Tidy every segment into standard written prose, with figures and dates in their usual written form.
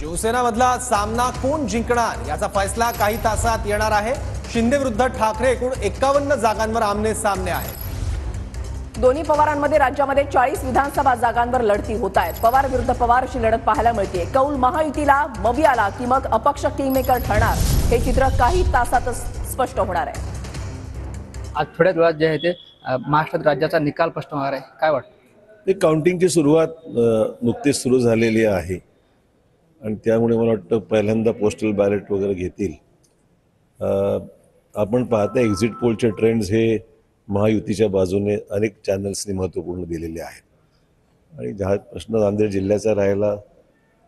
शिवसेनामधला सामना कोण जिंकणार याचा फैसला काही तासात येणार आहे। शिंदे विरुद्ध ठाकरे एकूण 51 जागांवर आमने सामने आहेत। दोन्ही पवारांमध्ये राज्यामध्ये 40 विधानसभा जागांवर लढती होत आहेत। पवार विरुद्ध पवार अशी लढत पाहायला मिळते। कौल महायुतीला मवियाला की मग अपक्ष किंगमेकर ठरणार हे चित्र काही तासातच स्पष्ट होणार आहे। आज थोड्याच वेळात जे आहे ते महाराष्ट्रात राज्याचा निकाल स्पष्ट होणार आहे। काय वाटतं? काउंटिंगची सुरुवात नुकतीच सुरू झालेली आहे आणि त्यामुळे मला वाटतं पहिल्यांदा पोस्टल बॅलेट वगैरे घेतील। आपण पाहता एक्झिट पोलचे ट्रेंड्स हे महायुतीच्या बाजूने अनेक चॅनल्सनी महत्त्वपूर्ण दिलेले आहेत आणि ज्या प्रश्न नांदेड जिल्ह्याचा राहिला,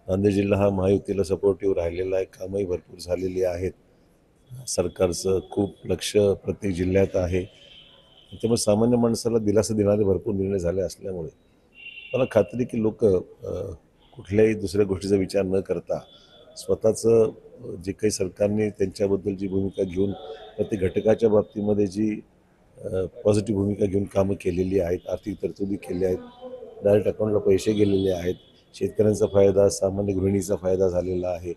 नांदेड जिल्हा हा महायुतीला सपोर्टिव्ह राहिलेला आहे। कामही भरपूर झालेली आहेत। सरकारचं खूप लक्ष प्रत्येक जिल्ह्यात आहे। त्यामुळे सामान्य माणसाला दिलासा देणारे भरपूर निर्णय झाले असल्यामुळे मला खात्री की लोक कुठल्याही दुसऱ्या गोष्टीचा विचार न करता स्वतःचं जे काही सरकारने त्यांच्याबद्दल जी भूमिका घेऊन प्रत्येक घटकाच्या बाबतीमध्ये जी पॉझिटिव्ह भूमिका घेऊन कामं केलेली आहेत, आर्थिक तरतुदी केल्या आहेत, डायरेक्ट अकाउंटला पैसे गेलेले आहेत, शेतकऱ्यांचा फायदा, सामान्य गृहिणीचा फायदा झालेला आहे,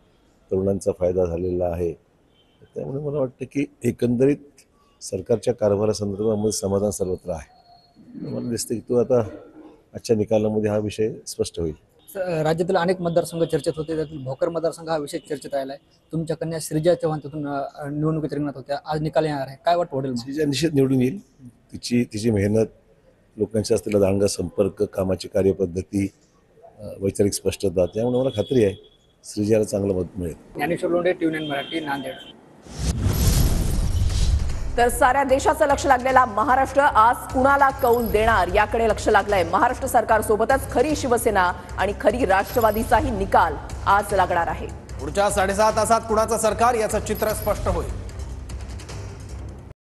तरुणांचा फायदा झालेला आहे। त्यामुळे मला वाटतं की एकंदरीत सरकारच्या कारभारासंदर्भामध्ये समाधान सर्वत्र आहे। मला दिसतं की तो आता आजच्या निकालामध्ये हा विषय स्पष्ट होईल। राज्यातील अनेक मतदारसंघ चर्चेत होते, त्यातील भोकर मतदारसंघ हा विषय चर्चेत राहिला आहे। तुमच्या कन्या श्रीजा चव्हाण तिथून निवडणुकीत रिंगणात होत्या, आज निकाल येणार आहे, काय वाटतं वडील? श्रीजा निश्चित निवडून येईल। तिची मेहनत, लोकांच्या असलेला दांडगा संपर्क, कामाची कार्यपद्धती, वैचारिक स्पष्टता, त्यामुळे मला खात्री आहे श्रीजाला चांगलं मत मिळेल। ज्ञानेश्वर लोंढे, TVN मराठी, नांदेड। तर साऱ्या देशाचं लक्ष लागलेला महाराष्ट्र आज कुणाला कौल देणार याकडे लक्ष लागलंय। महाराष्ट्र सरकार सोबतच खरी शिवसेना आणि खरी राष्ट्रवादीचाही निकाल आज लागणार आहे। पुढच्या 6.5 तासात कुणाचं सरकार याचं चित्र स्पष्ट होईल।